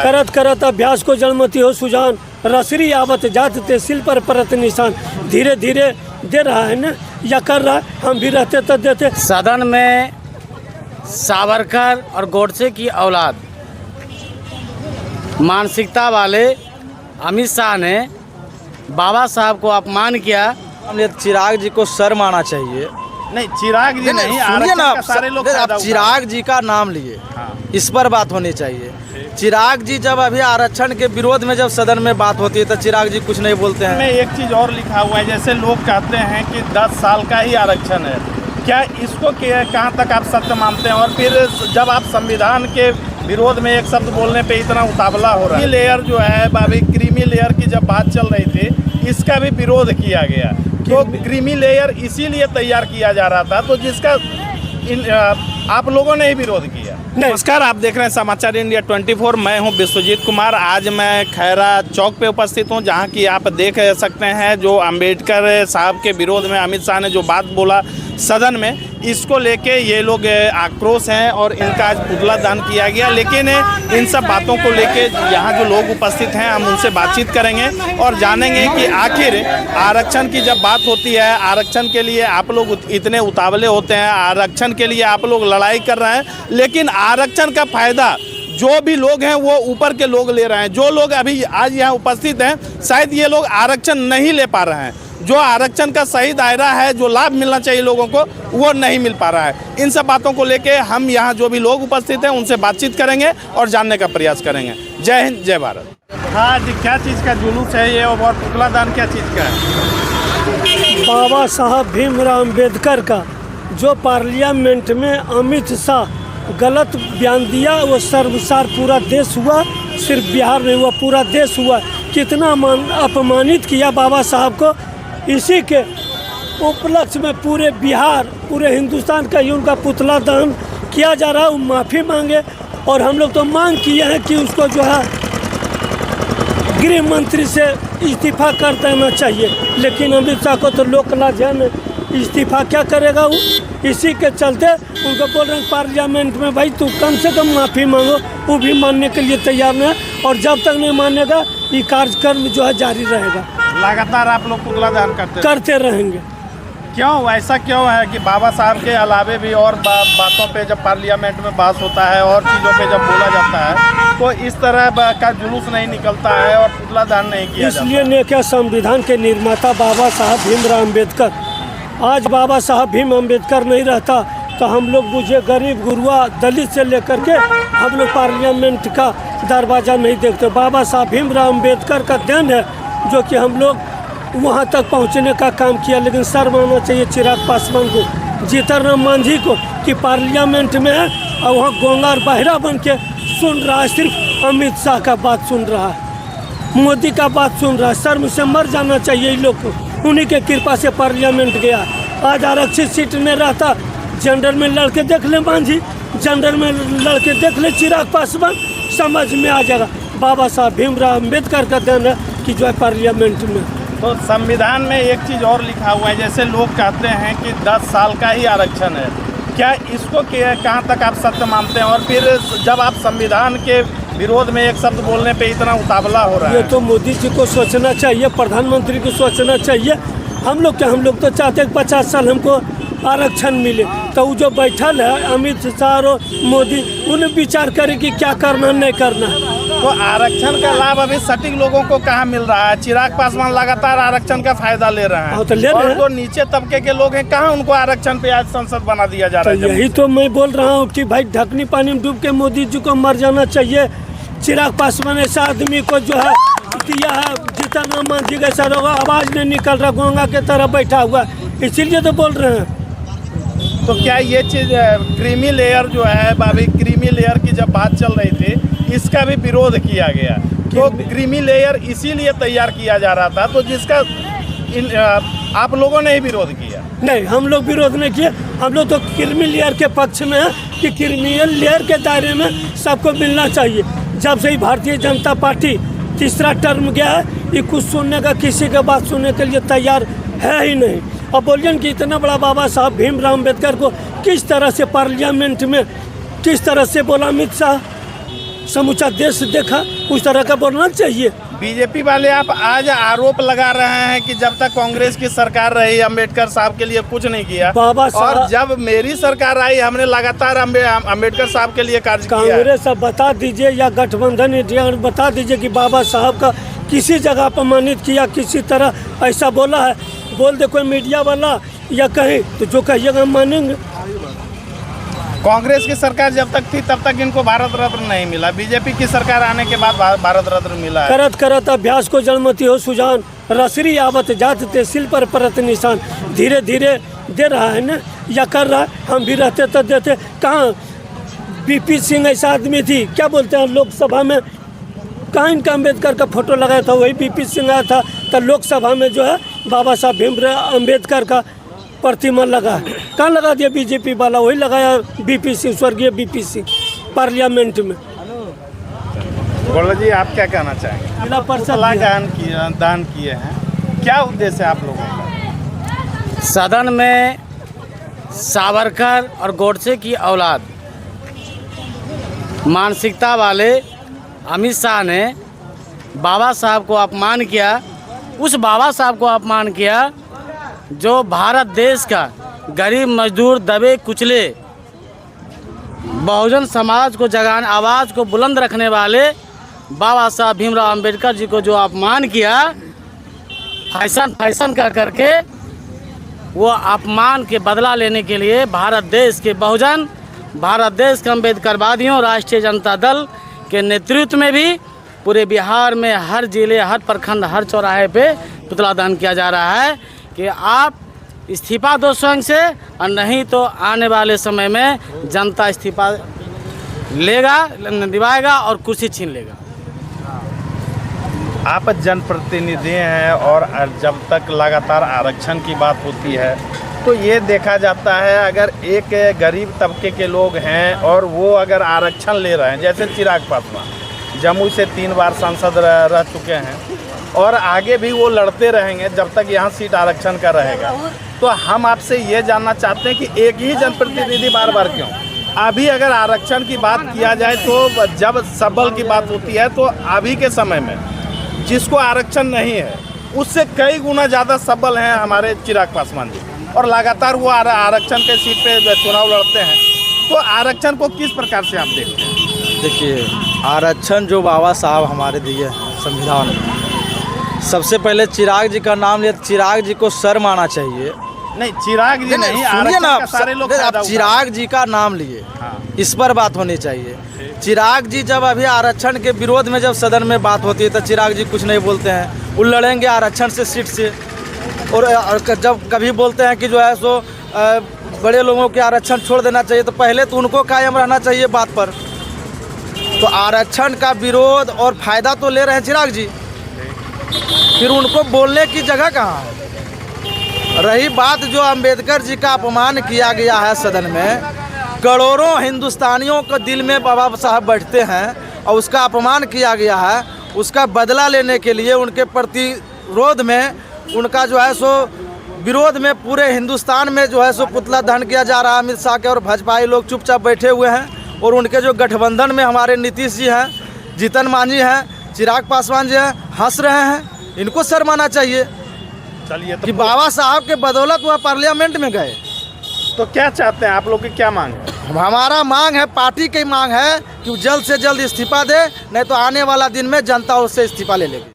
करत करत अभ्यास को जन्मती हो सुजान, रसरी आवत जात ते सिल पर परत निशान। धीरे धीरे दे रहा है ना, या कर रहा है, हम भी रहते तो देते। सदन में सावरकर और गोडसे की औलाद मानसिकता वाले अमित शाह ने बाबा साहब को अपमान किया। हमने चिराग जी को शर्म आना चाहिए। नहीं, चिराग जी नहीं, सुनिए ना, सारे लोग आप चिराग जी का नाम लिए, इस पर बात होनी चाहिए। चिराग जी जब अभी आरक्षण के विरोध में जब सदन में बात होती है तो चिराग जी कुछ नहीं बोलते हैं। में एक चीज़ और लिखा हुआ है, जैसे लोग कहते हैं कि 10 साल का ही आरक्षण है, क्या इसको कहाँ तक आप सत्य मानते हैं? और फिर जब आप संविधान के विरोध में एक शब्द बोलने पे इतना उतावला हो रहा है। लेयर जो है भाभी, क्रीमी लेयर की जब बात चल रही थी, इसका भी विरोध किया गया। तो क्रीमी लेयर इसीलिए तैयार किया जा रहा था, तो जिसका आप लोगों ने ही विरोध किया। नमस्कार, आप देख रहे हैं समाचार इंडिया 24। मैं हूं विश्वजीत कुमार। आज मैं खैरा चौक पे उपस्थित हूं, जहां की आप देख सकते हैं जो अंबेडकर साहब के विरोध में अमित शाह ने जो बात बोला सदन में, इसको लेके ये लोग आक्रोश हैं और इनका आज पुतला दान किया गया। लेकिन इन सब बातों को लेके यहाँ जो लोग उपस्थित हैं, हम उनसे बातचीत करेंगे और जानेंगे कि आखिर आरक्षण की जब बात होती है, आरक्षण के लिए आप लोग इतने उतावले होते हैं, आरक्षण के लिए आप लोग लड़ाई कर रहे हैं, लेकिन आरक्षण का फायदा जो भी लोग हैं वो ऊपर के लोग ले रहे हैं। जो लोग अभी आज यहाँ उपस्थित हैं, शायद ये लोग आरक्षण नहीं ले पा रहे हैं। जो आरक्षण का सही दायरा है, जो लाभ मिलना चाहिए लोगों को, वो नहीं मिल पा रहा है। इन सब बातों को लेके हम यहाँ जो भी लोग उपस्थित हैं उनसे बातचीत करेंगे और जानने का प्रयास करेंगे। जय हिंद, जय भारत। हाँ जी, क्या चीज़ का जुलूस है ये और पुतला दान क्या चीज़ का है? बाबा साहब भीमराव अम्बेडकर का जो पार्लियामेंट में अमित शाह गलत बयान दिया, वो सर्वसार पूरा देश हुआ, सिर्फ बिहार नहीं हुआ, पूरा देश हुआ। कितना अपमानित किया बाबा साहब को। इसी के उपलक्ष्य में पूरे बिहार, पूरे हिंदुस्तान का ही उनका पुतला दान किया जा रहा है। वो माफ़ी मांगे और हम लोग तो मांग किए हैं कि उसको जो है गृह मंत्री से इस्तीफा कर देना चाहिए, लेकिन अमित शाह को तो लोक लाज है न, इस्तीफा क्या करेगा वो। इसी के चलते उनको बोल रहे हैं पार्लियामेंट में, भाई तू कम से कम माफ़ी मांगो। वो भी मानने के लिए तैयार नहीं है और जब तक नहीं मानेगा ये कार्यक्रम जो है जारी रहेगा। लगातार आप लोग पुतला दान करते रहेंगे। क्यों ऐसा क्यों है कि बाबा साहब के अलावे भी और बातों पे जब पार्लियामेंट में बात होता है और चीज़ों पे जब बोला जाता है तो इस तरह का जुलूस नहीं निकलता है और पुतला दान नहीं किया जाता? इसलिए ने क्या, संविधान के निर्माता बाबा साहब भीमराव अम्बेडकर, आज बाबा साहब भीम अम्बेडकर नहीं रहता तो हम लोग बुझे गरीब गुरुआ दलित से लेकर के हम लोग पार्लियामेंट का दरवाज़ा नहीं देखते। बाबा साहब भीमराव अम्बेडकर का देन है जो कि हम लोग वहाँ तक पहुँचने का काम किया। लेकिन शर्म आना चाहिए चिराग पासवान को, जीतन राम मांझी को कि पार्लियामेंट में है और वहाँ गोंगार बहरा बन के सुन रहा है, सिर्फ अमित शाह का बात सुन रहा है, मोदी का बात सुन रहा है। शर्म से मर जाना चाहिए इन लोग को। उन्हीं के कृपा से पार्लियामेंट गया। आज आरक्षित सीट में रहता, जनरल में लड़के देख ले मांझी, जनरल में लड़के देख ले चिराग पासवान, समझ में आ जाएगा। बाबा साहब भीमराव अम्बेडकर का देन है कि जो है पार्लियामेंट में। तो संविधान में एक चीज़ और लिखा हुआ है, जैसे लोग कहते हैं कि 10 साल का ही आरक्षण है, क्या इसको कहाँ तक आप सत्य मानते हैं? और फिर जब आप संविधान के विरोध में एक शब्द बोलने पे इतना उतावला हो रहा है। ये तो मोदी जी को सोचना चाहिए, प्रधानमंत्री को सोचना चाहिए। हम लोग तो चाहते हैं 50 साल हमको आरक्षण मिले। तो वो जो बैठल है अमित शाह और मोदी, उन्हें विचार करें कि क्या करना नहीं करना। तो आरक्षण का लाभ अभी सटीक लोगों को कहाँ मिल रहा है? चिराग पासवान लगातार आरक्षण का फायदा ले रहे हैं, तो ले रहे हैं। और जो नीचे तबके के लोग हैं, कहाँ उनको आरक्षण पे आज संसद बना दिया जा रहा है? यही तो मैं बोल रहा हूँ कि भाई ढकनी पानी में डूब के मोदी जी को मर जाना चाहिए। चिराग पासवान ऐसा आदमी को जो है दिया है, जितना मांझी का सर होगा, आवाज़ नहीं निकल रहा, गोंगा के तरह बैठा हुआ, इसीलिए तो बोल रहे हैं। तो क्या ये चीज़ क्रीमी लेयर जो है भाभी, क्रीमी लेयर की जब बात चल रही थी, इसका भी विरोध किया गया। तो क्रीमी लेयर इसीलिए तैयार किया जा रहा था, तो जिसका आप लोगों ने ही विरोध किया? नहीं, हम लोग विरोध नहीं किए। हम लोग तो क्रीमी लेयर के पक्ष में है कि क्रीमी लेयर के दायरे में सबको मिलना चाहिए। जब से ही भारतीय जनता पार्टी तीसरा टर्म गया है, ये कुछ सुनने का, किसी का बात सुनने के लिए तैयार है ही नहीं। अब बोलिए कि इतना बड़ा बाबा साहब भीमराव अम्बेडकर को किस तरह से पार्लियामेंट में किस तरह से बोला अमित शाह, समूचा देश देखा, उस तरह का बोलना चाहिए। बीजेपी वाले आप आज आरोप लगा रहे हैं कि जब तक कांग्रेस की सरकार रही अम्बेडकर साहब के लिए कुछ नहीं किया, बाबा साहब और जब मेरी सरकार आई हमने लगातार अम्बेडकर साहब के लिए कार्य किया है। कांग्रेस साहब बता दीजिए या गठबंधन इंडिया बता दीजिए कि बाबा साहब का किसी जगह अपमानित किया, किसी तरह ऐसा बोला है, बोल दे कोई मीडिया वाला या कहीं, तो जो कहिएगा हम मानेंगे। कांग्रेस की सरकार जब तक थी तब तक इनको भारत रत्न नहीं मिला, बीजेपी की सरकार आने के बाद भारत रत्न मिला है। करत करत अभ्यास को जन्मती हो सुजान, रसरी आवत जात तहसील पर परत निशान। धीरे धीरे दे रहा है ना, या कर रहा है, हम भी रहते तो देते। कहाँ बीपी सिंह ऐसा आदमी थी, क्या बोलते हैं लोकसभा में, कहाँ इनका अम्बेडकर का फोटो लगाया था, वही बीपी सिंह आया था, तो लोकसभा में जो है बाबा साहब भीमराव अम्बेडकर का प्रतिमा लगा है। कहाँ लगा दिया बीजेपी वाला, वही लगाया बीपी सिंह, स्वर्गीय बीपी सिंह पार्लियामेंट में। गोला जी आप क्या कहना चाहेंगे? जिला परिषद दान किए हैं, क्या उद्देश्य है आप लोगों का? सदन में सावरकर और गोडसे की औलाद मानसिकता वाले अमित शाह ने बाबा साहब को अपमान किया, उस बाबा साहब को अपमान किया जो भारत देश का गरीब मजदूर दबे कुचले बहुजन समाज को जगाने, आवाज़ को बुलंद रखने वाले बाबा साहब भीमराव अम्बेडकर जी को जो अपमान किया, फैशन का करके वो अपमान के बदला लेने के लिए भारत देश के बहुजन, भारत देश के अम्बेडकरवादियों, राष्ट्रीय जनता दल के नेतृत्व में भी पूरे बिहार में हर जिले, हर प्रखंड, हर चौराहे पे पुतला दहन किया जा रहा है कि आप इस्तीफा दो स्वयं से, और नहीं तो आने वाले समय में जनता इस्तीफा दिवाएगा और कुर्सी छीन लेगा। आप जनप्रतिनिधि हैं और जब तक लगातार आरक्षण की बात होती है तो ये देखा जाता है अगर एक गरीब तबके के लोग हैं और वो अगर आरक्षण ले रहे हैं, जैसे चिराग पासवान जमुई से 3 बार सांसद रह चुके हैं और आगे भी वो लड़ते रहेंगे जब तक यहाँ सीट आरक्षण का रहेगा, तो हम आपसे ये जानना चाहते हैं कि एक ही जनप्रतिनिधि बार बार क्यों? अभी अगर आरक्षण की बात किया जाए तो जब सबल की बात होती है तो अभी के समय में जिसको आरक्षण नहीं है उससे कई गुना ज़्यादा सबल हैं हमारे चिराग पासवान जी, और लगातार वो आरक्षण के सीट पे चुनाव लड़ते हैं। तो आरक्षण को किस प्रकार से आप देखते हैं? देखिए, आरक्षण जो बाबा साहब हमारे दिए हैं संविधान में, सबसे पहले चिराग जी का नाम लिया, चिराग जी को शर्म आना चाहिए। नहीं, चिराग जी नहीं, सुनिए ना, सारे लोग आप चिराग जी का नाम लिए, इस पर बात होनी चाहिए। चिराग जी जब अभी आरक्षण के विरोध में जब सदन में बात होती है तो चिराग जी कुछ नहीं बोलते हैं, वो लड़ेंगे आरक्षण से, सीट से। और जब कभी बोलते हैं कि जो है सो बड़े लोगों के आरक्षण छोड़ देना चाहिए, तो पहले तो उनको कायम रहना चाहिए बात पर। तो आरक्षण का विरोध और फायदा तो ले रहे हैं चिराग जी, फिर उनको बोलने की जगह कहाँ है? रही बात जो अंबेडकर जी का अपमान किया गया है सदन में, करोड़ों हिंदुस्तानियों के दिल में बाबा साहब बैठते हैं और उसका अपमान किया गया है, उसका बदला लेने के लिए उनके प्रतिरोध में, उनका जो है सो विरोध में पूरे हिंदुस्तान में जो है सो पुतला दहन किया जा रहा है। अमित शाह के और भाजपाई लोग चुपचाप बैठे हुए हैं, और उनके जो गठबंधन में हमारे नीतीश जी हैं, जीतन मांझी हैं, चिराग पासवान जी हैं, हंस रहे हैं। इनको शर्माना चाहिए। चलिए, तो कि बाबा साहब के बदौलत वह पार्लियामेंट में गए। तो क्या चाहते हैं आप लोग की क्या मांग है? हमारा मांग है, पार्टी की मांग है कि जल्द से जल्द इस्तीफा दे, नहीं तो आने वाला दिन में जनता उससे इस्तीफा ले लेगी।